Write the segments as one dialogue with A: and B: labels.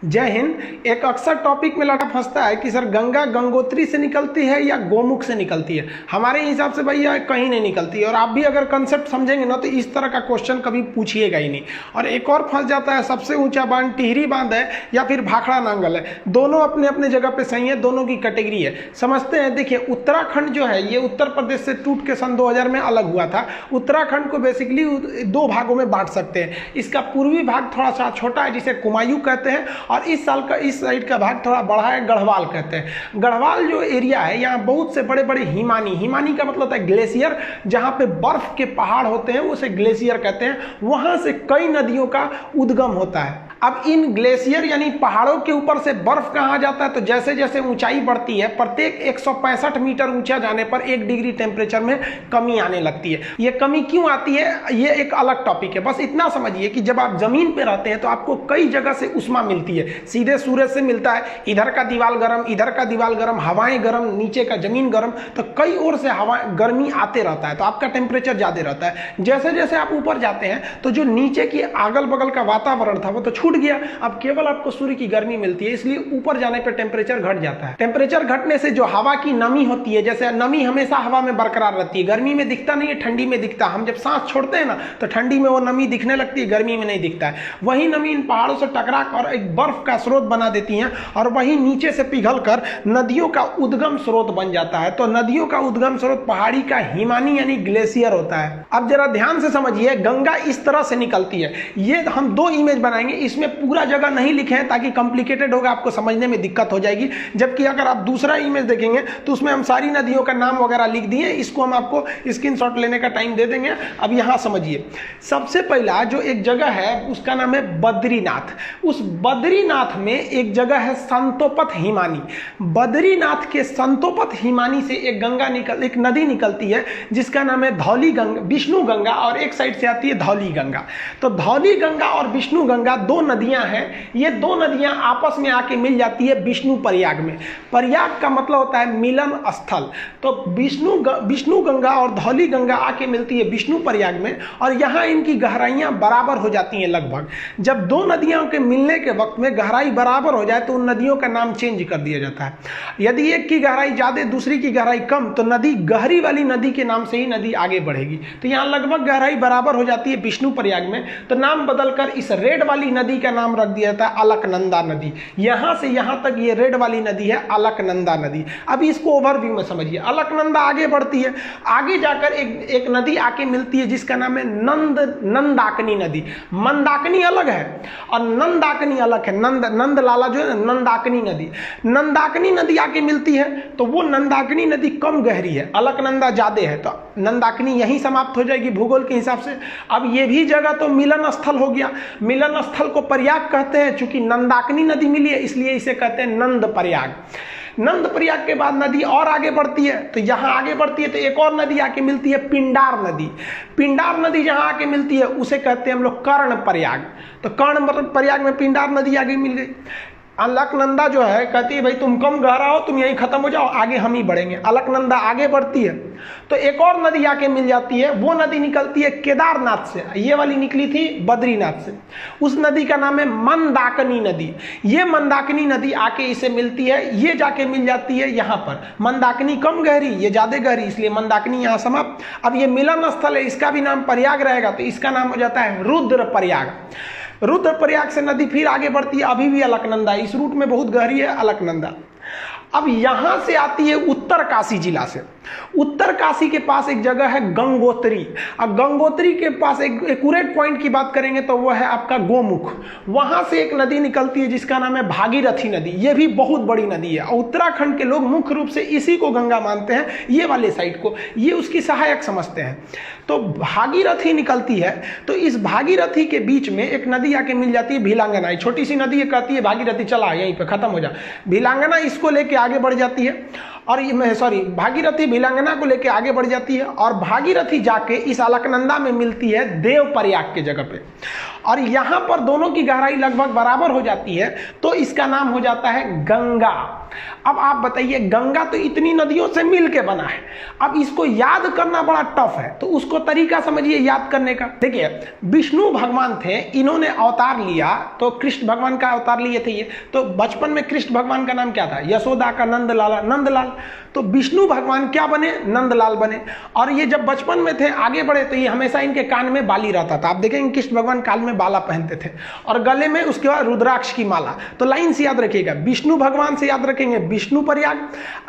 A: जय हिंद। एक अक्सर टॉपिक में लड़का फंसता है कि सर गंगा गंगोत्री से निकलती है या गोमुख से निकलती है। हमारे हिसाब से भैया कहीं नहीं निकलती है, और आप भी अगर कंसेप्ट समझेंगे ना तो इस तरह का क्वेश्चन कभी पूछिएगा ही नहीं। और एक और फंस जाता है, सबसे ऊंचा बांध टिहरी बांध है या फिर भाखड़ा नांगल है। दोनों अपने अपने जगह पे सही है, दोनों की कैटेगरी है। समझते हैं। देखिए, उत्तराखंड जो है ये उत्तर प्रदेश से टूट के सन 2000 में अलग हुआ था। उत्तराखंड को बेसिकली दो भागों में बांट सकते हैं। इसका पूर्वी भाग थोड़ा सा छोटा है जिसे कुमायूं कहते हैं, और इस साइड का भाग थोड़ा बड़ा है, गढ़वाल कहते हैं। गढ़वाल जो एरिया है यहाँ बहुत से बड़े बड़े हिमानी का मतलब होता है ग्लेशियर, जहाँ पे बर्फ के पहाड़ होते हैं उसे ग्लेशियर कहते हैं। वहां से कई नदियों का उद्गम होता है। अब इन ग्लेशियर यानी पहाड़ों के ऊपर से बर्फ कहाँ जाता है, तो जैसे जैसे ऊंचाई बढ़ती है प्रत्येक 165 मीटर ऊंचा जाने पर 1 डिग्री टेम्परेचर में कमी आने लगती है। ये कमी क्यों आती है ये एक अलग टॉपिक है। बस इतना समझिए कि जब आप जमीन पे रहते हैं तो आपको कई जगह से उष्मा मिलती है। सीधे सूरज से मिलता है, इधर का दीवार गर्म, इधर का दीवार गर्म, हवाएं गर्म, नीचे का जमीन गर्म, तो कई ओर से हवा गर्मी आते रहता है, तो आपका टेम्परेचर ज्यादा रहता है। जैसे जैसे आप ऊपर जाते हैं तो जो नीचे की अगल बगल का वातावरण था वो तो छूट गया। अब केवल आपको सूर्य की गर्मी मिलती है, इसलिए ऊपर जाने पर टेम्परेचर घट जाता है। टेम्परेचर घटने से जो हवा की नमी होती है, जैसे नमी हमेशा हवा में बरकरार रहती है, गर्मी में दिखता नहीं है, ठंडी में दिखता। हम जब सांस छोड़ते हैं ना तो ठंडी में वो नमी दिखने लगती है, गर्मी में नहीं दिखता है। वही नमी इन पहाड़ों से टकरा कर एक बर्फ का स्रोत बना देती हैं, और वही नीचे से पिघल कर नदियों का उद्गम स्रोत बन जाता है। तो नदियों का उद्गम स्रोत पहाड़ी का हिमानी यानी ग्लेशियर होता है। अब जरा ध्यान से समझिए, गंगा इस तरह से निकलती है। ये हम 2 इमेज बनाएंगे, इसमें पूरा जगह नहीं लिखे हैं ताकि कॉम्प्लिकेटेड होगा, आपको समझने में दिक्कत हो जाएगी। जबकि अगर आप दूसरा इमेज देखेंगे तो उसमें हम सारी नदियों का नाम वगैरह लिख दिए, इसको हम आपको स्क्रीनशॉट लेने का टाइम दे देंगे। अब यहां समझिए, सबसे पहला जो एक जगह है उसका नाम है बद्रीनाथ। उस बद्रीनाथ में एक जगह है संतोपत हिमानी। बद्रीनाथ के संतोपत हिमानी से एक नदी निकलती है जिसका नाम है धौली गंगा, विष्णु गंगा, और एक साइड से आती है धौली गंगा। तो धौली गंगा और विष्णु गंगा 2 नदियां हैं। ये 2 नदियां आपस में आके मिल जाती है विष्णु प्रयाग में। प्रयाग का मतलब होता है मिलन स्थल। तो विष्णु गंगा और धौली गंगा आके मिलती है विष्णु प्रयाग में, और यहाँ इनकी गहराइयां बराबर हो जाती हैं लगभग। जब 2 नदियों के मिलने के वक्त में गहराई बराबर हो जाए तो उन नदियों का नाम चेंज कर दिया जाता है। यदि एक की गहराई ज्यादा दूसरी की गहराई कम तो नदी गहरी वाली नदी के नाम से ही नदी आगे बढ़ेगी। तो यहाँ लगभग गहराई बराबर हो जाती है विष्णु प्रयाग में, तो नाम बदलकर इस रेड वाली नदी का नाम रख दिया जाता है अलकनंदा नदी। यहां से यहां तक ये रेड वाली नदी है अलकनंदा नदी। अब इसको ओवरव्यू में समझिए। अलकनंदा आगे बढ़ती है, आगे जाकर एक नदी आके मिलती है जिसका नाम है नंदाकिनी नदी। मंदाकिनी अलग है और नंदाकिनी अलग है। नंद लाला जो है नंदाकिनी नदी आके मिलती है, तो वो नंदाकिनी नदी कम गहरी है, अलकनंदा ज्यादा है, तो नंदाकिनी यहीं समाप्त हो जाएगी भूगोल के हिसाब से। अब ये भी जगह तो मिलन स्थल हो गया। मिलन स्थल को प्रयाग कहते हैं, चूंकि नंदाकिनी नदी मिली है इसलिए इसे कहते हैं नंद प्रयाग। नंद प्रयाग के बाद नदी और आगे बढ़ती है, तो यहां आगे बढ़ती है तो एक और नदी आके मिलती है पिंडार नदी। पिंडार नदी जहां आके मिलती है उसे कहते हैं हम लोग कर्ण प्रयाग। तो कर्ण प्रयाग में पिंडार नदी आगे मिल गई। अलकनंदा जो है कहती है भाई तुम कम गहरा हो, तुम यहीं खत्म हो जाओ, आगे हम ही बढ़ेंगे। अलकनंदा आगे बढ़ती है तो एक और नदी आके मिल जाती है। वो नदी निकलती है केदारनाथ से, ये वाली निकली थी बद्रीनाथ से। उस नदी का नाम है मंदाकिनी नदी। ये मंदाकिनी नदी आके इसे मिलती है, ये जाके मिल जाती है यहाँ पर। मंदाकिनी कम गहरी, ये ज्यादा गहरी, इसलिए मंदाकिनी यहाँ समाप्त। अब ये मिलन स्थल है, इसका भी नाम प्रयाग रहेगा, तो इसका नाम हो जाता है रुद्र प्रयाग। रुद्र प्रयाग से नदी फिर आगे बढ़ती है, अभी भी अलकनंदा, इस रूट में बहुत गहरी है अलकनंदा। अब यहां से आती है उत्तर काशी जिला से। उत्तर काशी के पास एक जगह है गंगोत्री। अब गंगोत्री के पास एक एक्यूरेट पॉइंट की बात करेंगे तो वह है आपका गोमुख। वहां से एक नदी निकलती है जिसका नाम है भागीरथी नदी। ये भी बहुत बड़ी नदी है, उत्तराखंड के लोग मुख्य रूप से इसी को गंगा मानते हैं, ये वाले साइड को, ये उसकी सहायक समझते हैं। तो भागीरथी निकलती है, तो इस भागीरथी के बीच में एक नदी आके मिल जाती है भिलांगना। छोटी सी नदी कहती है भागीरथी चला यहीं पे खत्म हो जा, भिलांगना इसको लेके आगे बढ़ जाती है। और सॉरी भागीरथी भिलंगना को लेके आगे बढ़ जाती है और भागीरथी जाके इस अलकनंदा में मिलती है देवप्रयाग के जगह पे, और यहां पर दोनों की गहराई लगभग बराबर हो जाती है, तो इसका नाम हो जाता है गंगा। अब आप बताइए, गंगा तो इतनी नदियों से मिलके बना है, अब इसको याद करना बड़ा टफ है, तो उसको तरीका समझिए याद करने का। देखिए विष्णु भगवान थे, इन्होंने अवतार लिया, तो कृष्ण भगवान का अवतार लिए थे ये, तो बचपन में कृष्ण भगवान का नाम क्या था? यशोदा का नंदलाल, नंदलाल। तो विष्णु भगवान क्या बने? नंदलाल बने। और ये जब बचपन में थे, आगे बढ़े, तो ये हमेशा इनके कान में बाली रहता था। आप देखेंगे कृष्ण भगवान कान में बाला पहनते थे और गले में उसके बाद रुद्राक्ष की माला। तो लाइन से याद रखिएगा, विष्णु भगवान से याद रखेंगे विष्णु प्रयाग,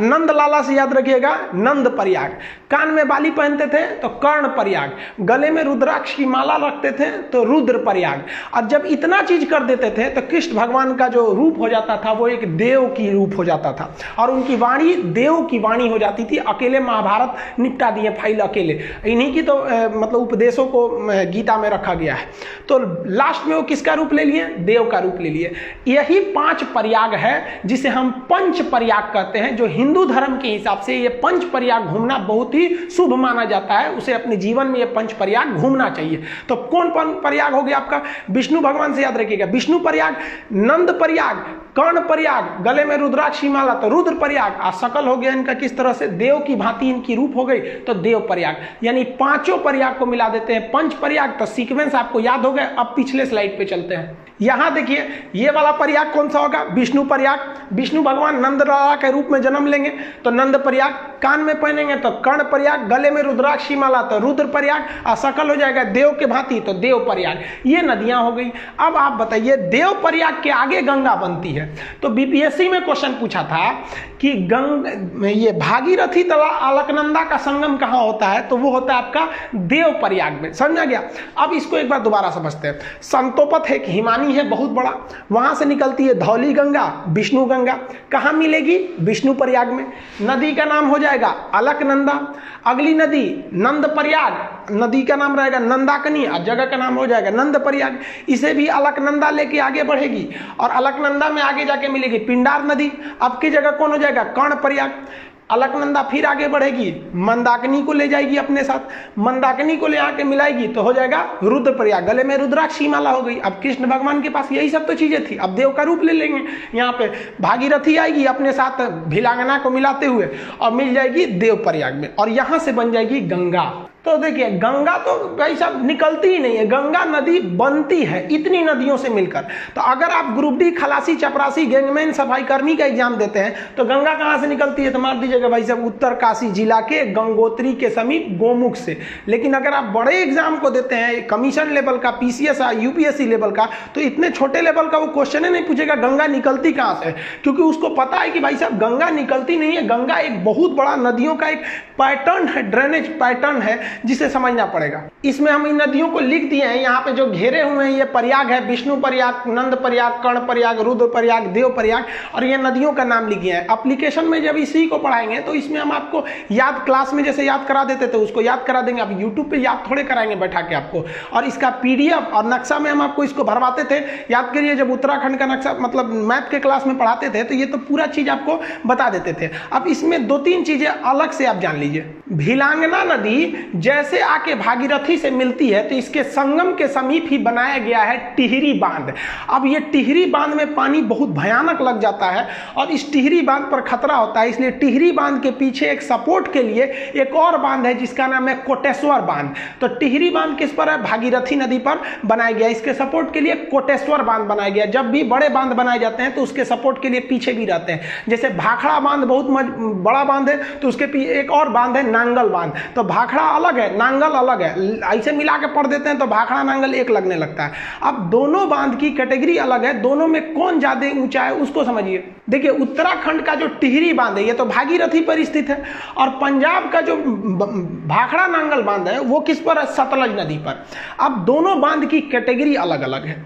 A: नंदलाला से याद रखिएगा नंद प्रयाग, कान में बाली पहनते थे तो कर्ण प्रयाग, गले में रुद्राक्ष की माला रखते थे तो रुद्र प्रयाग। और जब इतना चीज कर देते थे तो कृष्ण भगवान का जो रूप हो जाता था वो एक देव की रूप हो जाता था, और उनकी वाणी देव की वाणी हो जाती थी। अकेले महाभारत निपटा दिए फाइल अकेले, इन्हीं की तो मतलब उपदेशों को गीता में रखा गया है। तो लास्ट में वो किसका रूप ले लिए? देव का रूप ले लिए। यही 5 प्रयाग है जिसे हम पंच प्रयाग कहते हैं, जो हिंदू धर्म के हिसाब से ये पंच प्रयाग घूमना बहुत ही शुभ माना जाता है। उसे अपने जीवन में ये पंच प्रयाग घूमना चाहिए। तो कौन प्रयाग हो गया आपका? विष्णु भगवान से याद रखिएगा विष्णु प्रयाग, नंद प्रयाग, कर्ण प्रयाग, गले में रुद्राक्ष की माला तो रुद्र प्रयाग, और सकल हो गया इनका किस तरह से देव की भांति इनकी रूप हो गई तो देव प्रयाग। यानी 5 प्रयाग को मिला देते हैं पंच प्रयाग। तो सीक्वेंस आपको याद हो गया। अब पिछले स्लाइड पे चलते हैं। यहां देखिए ये वाला प्रयाग कौन सा होगा? विष्णु प्रयाग। विष्णु भगवान नंदलाला के रूप में जन्म लेंगे तो नंद प्रयाग, कान में पहनेंगे तो कर्ण प्रयाग, गले में रुद्राक्ष की माला तो रुद्र प्रयाग, और सकल हो जाएगा देव के भांति तो देव प्रयाग। ये नदियां हो गई। अब आप बताइए देव प्रयाग के आगे गंगा बनती है। तो बीपीएससी में क्वेश्चन पूछा था कि ये भागीरथी तथा अलकनंदा का संगम कहां होता है? तो वो होता है आपका देव प्रयाग में। समझ में गया? अब इसको एक बार दोबारा समझते हैं। संतोपत है, हिमानी है बहुत बड़ा, वहां से निकलती है धौली गंगा, विष्णु गंगा। कहां मिलेगी? विष्णु प्रयाग में। नदी का नाम हो जाएगा अलकनंदा। अगली नदी नंद प्रयाग, नदी का नाम रहेगा नंदाकनी और जगह का नाम हो जाएगा नंद प्रयाग। इसे भी अलकनंदा लेके आगे बढ़ेगी और अलकनंदा में आगे जाके मिलेगी पिंडार नदी। अब की जगह कौन हो जाएगा? कर्ण प्रयाग। अलकनंदा फिर आगे बढ़ेगी, मंदाकिनी को ले जाएगी अपने साथ, मंदाकिनी को ले आके मिलाएगी तो हो जाएगा रुद्र प्रयाग। गले में रुद्राक्ष की माला हो गई। अब कृष्ण भगवान के पास यही सब तो चीजें थी, अब देव का रूप ले लेंगे। यहाँ पे भागीरथी आएगी अपने साथ भिलांगना को मिलाते हुए और मिल जाएगी देव प्रयाग में, और यहां से बन जाएगी गंगा। तो देखिए गंगा तो भाई साहब निकलती ही नहीं है, गंगा नदी बनती है इतनी नदियों से मिलकर। तो अगर आप ग्रुप डी खलासी चपरासी गैंगमैन सफाई कर्मी का एग्जाम देते हैं तो गंगा कहां से निकलती है? तो मार दीजिएगा भाई साहब उत्तरकाशी जिला के गंगोत्री के समीप गोमुख से। लेकिन अगर आप बड़े एग्जाम को देते हैं कमीशन लेवल का, पीसीएस यूपीएससी लेवल का, तो इतने छोटे लेवल का वो क्वेश्चन ही नहीं पूछेगा गंगा निकलती कहां से, क्योंकि उसको पता है कि भाई साहब गंगा निकलती नहीं है। गंगा एक बहुत बड़ा नदियों का एक पैटर्न है, ड्रेनेज पैटर्न है जिसे समझना पड़ेगा। इसमें हम इन नदियों को लिख दिए हैं, यहाँ पे जो घेरे हुए हैं ये प्रयाग है, विष्णु प्रयाग, नंद प्रयाग, कर्ण प्रयाग, रुद्र प्रयाग, देव प्रयाग, और ये नदियों का नाम लिखे हैं। एप्लीकेशन में जब इसी को पढ़ाएंगे तो इसमें हम आपको याद क्लास में जैसे याद करा देते थे उसको याद करा देंगे। अब यूट्यूब पे याद थोड़े कराएंगे बैठा के आपको, और इसका पीडीएफ और नक्शा में हम आपको इसको भरवाते थे। याद करिए जब उत्तराखंड का नक्शा मतलब मैथ के क्लास में पढ़ाते थे तो ये तो पूरा चीज आपको बता देते थे। अब इसमें 2-3 चीजें अलग से आप जान लीजिए। भिलांगना नदी जैसे आके भागीरथी से मिलती है तो इसके संगम के समीप ही बनाया गया है टिहरी बांध। अब ये टिहरी बांध में पानी बहुत भयानक लग जाता है और इस टिहरी बांध पर खतरा होता है, इसलिए टिहरी बांध के पीछे एक सपोर्ट के लिए एक और बांध है जिसका नाम है कोटेश्वर बांध। तो टिहरी बांध किस पर है? भागीरथी नदी पर बनाया गया। इसके सपोर्ट के लिए कोटेश्वर बांध बनाया गया। जब भी बड़े बांध बनाए जाते हैं तो उसके सपोर्ट के लिए पीछे भी रहते हैं। जैसे भाखड़ा बांध बहुत बड़ा बांध है तो उसके पीछे एक और बांध है नांगल बांध। तो भाखड़ा अलग है, नांगल अलग है, ऐसे मिला के पढ़ देते हैं तो भाखड़ा नांगल एक लगने लगता है। अब दोनों बांध की कैटेगरी अलग है, दोनों में कौन ज्यादा ऊंचा है उसको समझिए। देखिए उत्तराखंड का जो टिहरी बांध है ये तो भागीरथी पर स्थित है, और पंजाब का जो भाखड़ा नांगल बांध है वो किस पर है? सतलज नदी पर। अब दोनों बांध की कैटेगरी अलग अलग है।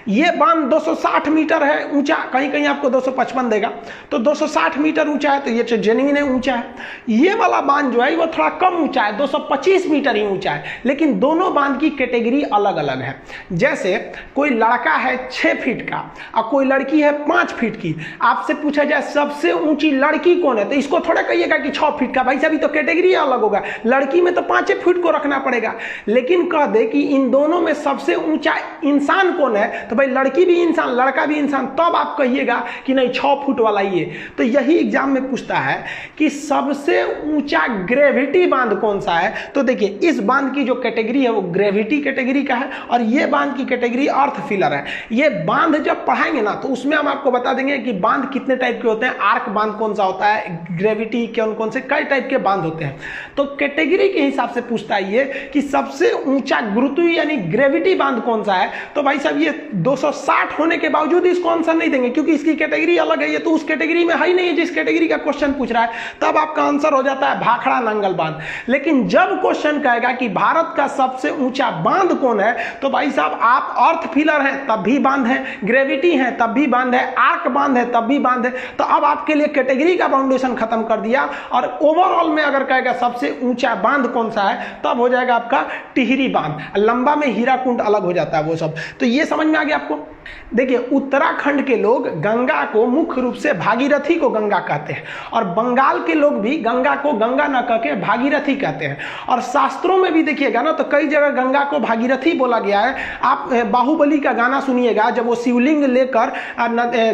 A: ये बांध 260 मीटर है ऊंचा, कहीं कहीं आपको 255 देगा, तो 260 मीटर ऊंचा है, तो ये जेन्युइन है ऊंचा है। ये वाला बांध जो है वो थोड़ा कम ऊंचा है, 225 मीटर ही ऊंचा है, लेकिन दोनों बांध की कैटेगरी अलग अलग है। जैसे कोई लड़का है 6 फीट का और कोई लड़की है 5 फीट की, आपसे पूछा जाए सबसे ऊंची लड़की कौन है, तो इसको थोड़ा कहिएगा कि 6 फीट का, भाई साहब तो कैटेगरी अलग होगा, लड़की में तो 5 फीट को रखना पड़ेगा। लेकिन कह दे कि इन दोनों में सबसे ऊंचा इंसान कौन है, तो भाई लड़की भी इंसान लड़का भी इंसान, तब आप कहिएगा कि नहीं 6 फुट वाला ही है। तो यही एग्जाम में पूछता है कि सबसे ऊंचा ग्रेविटी बांध कौन सा है। तो देखिए इस बांध की जो कैटेगरी है वो ग्रेविटी कैटेगरी का है और ये बांध की कैटेगरी अर्थ फिलर है। ये बांध जब पढ़ाएंगे ना तो उसमें हम आपको बता देंगे कि बांध कितने टाइप के होते हैं, आर्क बांध कौन सा होता है, ग्रेविटी कौन कौन से कई टाइप के बांध होते हैं। तो कैटेगरी के हिसाब से पूछता है ये कि सबसे ऊंचा गुरुत्व यानी ग्रेविटी बांध कौन सा है। तो भाई साहब ये 260 होने के बावजूद इसको आंसर नहीं देंगे क्योंकि इसकी कैटेगरी अलग है, ये तो उस कैटेगरी में है ही नहीं है जिस कैटेगरी का क्वेश्चन पूछ रहा है। तब आपका आंसर हो जाता है भाखड़ा नांगल बांध। लेकिन जब क्वेश्चन कहेगा कि भारत का सबसे ऊंचा बांध कौन है, तो भाई साहब आप अर्थ फिलर हैं तब भी बांध है, ग्रेविटी है तब भी बांध है, आर्क बांध है तब भी बांध है। तो अब आपके लिए कैटेगरी का फाउंडेशन खत्म कर दिया और ओवरऑल में अगर कहेगा सबसे ऊंचा बांध कौन सा है तब हो जाएगा आपका टिहरी बांध, लंबा में हीराकुंड अलग हो जाता है वो सब। तो ये समझ में आ गया आपको। देखिए उत्तराखंड के लोग गंगा को मुख्य रूप से भागीरथी को गंगा कहते हैं और बंगाल के लोग भी गंगा को गंगा न कह के भागीरथी कहते हैं। और शास्त्रों में भी देखिएगा ना तो कई जगह गंगा को भागीरथी बोला गया है। आप बाहुबली का गाना सुनिएगा, जब वो शिवलिंग लेकर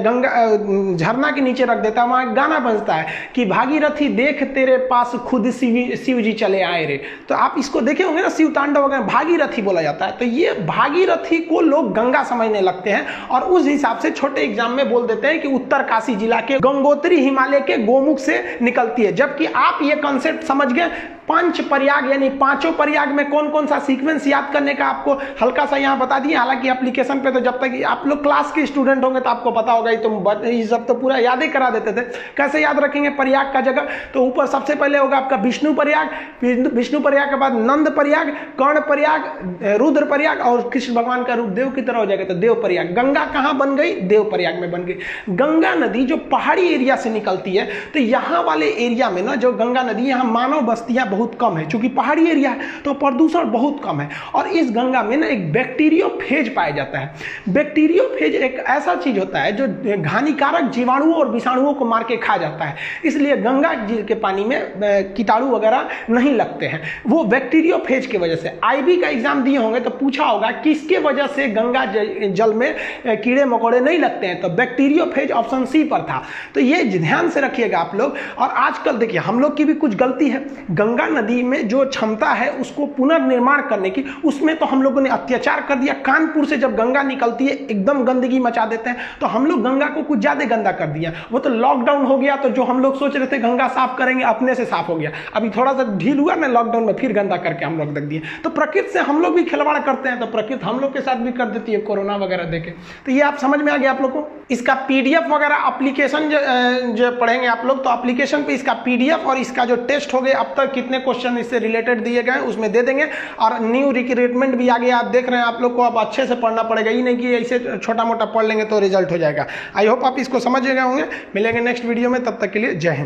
A: गंगा झरना के नीचे रख देता है, वहां गाना बजता है कि भागीरथी देख तेरे पास खुद शिव जी चले आए रे। तो आप इसको देखे होंगे ना, शिव तांडव वगैरह भागीरथी बोला जाता है। तो ये भागीरथी को लोग गंगा समझने लगते हैं और उस हिसाब से छोटे एग्जाम में बोल देते हैं कि उत्तरकाशी जिला के गंगोत्री हिमालय के गोमुख से निकलती है। जबकि आप ये कॉन्सेप्ट समझ गए, पंच प्रयाग यानी पांचों प्रयाग में कौन कौन सा सीक्वेंस याद करने का आपको हल्का सा यहाँ बता दिए। हालांकि एप्लीकेशन पे तो जब तक आप लोग क्लास के स्टूडेंट होंगे तो आपको पता होगा, ये सब तो पूरा याद ही करा देते थे। कैसे याद रखेंगे प्रयाग का जगह, तो ऊपर सबसे पहले होगा आपका विष्णु प्रयाग, विष्णु प्रयाग के बाद नंद प्रयाग, कर्ण प्रयाग, रुद्र प्रयाग और कृष्ण भगवान का रूप देव की तरह हो जाएगा तो देव प्रयाग। गंगा कहाँ बन गई, देव प्रयाग में बन गई। गंगा नदी जो पहाड़ी एरिया से निकलती है तो यहाँ वाले एरिया में ना जो गंगा नदी, यहाँ मानव बस्तियां बहुत कम है, चूंकि पहाड़ी एरिया है तो प्रदूषण बहुत कम है। और इस गंगा में ना एक बैक्टीरियोफेज पाया जाता है। बैक्टीरियोफेज एक ऐसा चीज होता है जो हानिकारक जीवाणुओं और विषाणुओं को मार के खा जाता है, इसलिए गंगा जी के पानी में कीटाणु वगैरह नहीं लगते हैं, वो बैक्टीरियोफेज की वजह से। आईबी का एग्जाम दिए होंगे तो पूछा होगा किसके वजह से गंगा जल में कीड़े मकोड़े नहीं लगते हैं, तो बैक्टीरियोफेज ऑप्शन सी पर था। तो ये ध्यान से रखिएगा आप लोग। और आजकल देखिए हम लोग की भी कुछ गलती है, गंगा नदी में जो क्षमता है उसको पुनर्निर्माण करने की, उसमें तो हम लोगों ने अत्याचार कर दिया। कानपुर से जब गंगा निकलती है एकदम गंदगी मचा देते हैं, तो हम लोग गंगा को कुछ ज्यादा गंदा कर दिया। वो तो लॉकडाउन हो गया तो जो हम लोग सोच रहे थे गंगा साफ करेंगे अपने से साफ हो गया, अभी थोड़ा सा ढील हुआ ना लॉकडाउन में, फिर गंदा करके हम लोग रख दिए। तो प्रकृति से हम लोग भी खिलवाड़ करते हैं तो प्रकृति हम लोग के साथ भी कर देती है कोरोना वगैरह देके। तो ये आप समझ में आ गया आप लोग को। इसका पीडीएफ वगैरह एप्लीकेशन जो पढ़ेंगे आप लोग, तो एप्लीकेशन पे इसका पीडीएफ और इसका जो टेस्ट हो गए अब तक कितने क्वेश्चन इससे रिलेटेड दिए गए उसमें दे देंगे। और न्यू रिक्रूटमेंट भी आ गया, आप देख रहे हैं, आप लोग को अब अच्छे से पढ़ना पड़ेगा, ये नहीं कि ऐसे छोटा मोटा पढ़ लेंगे तो रिजल्ट हो जाएगा। आई होप आप इसको समझ गए होंगे। मिलेंगे नेक्स्ट वीडियो में, तब तक के लिए जय हिंद।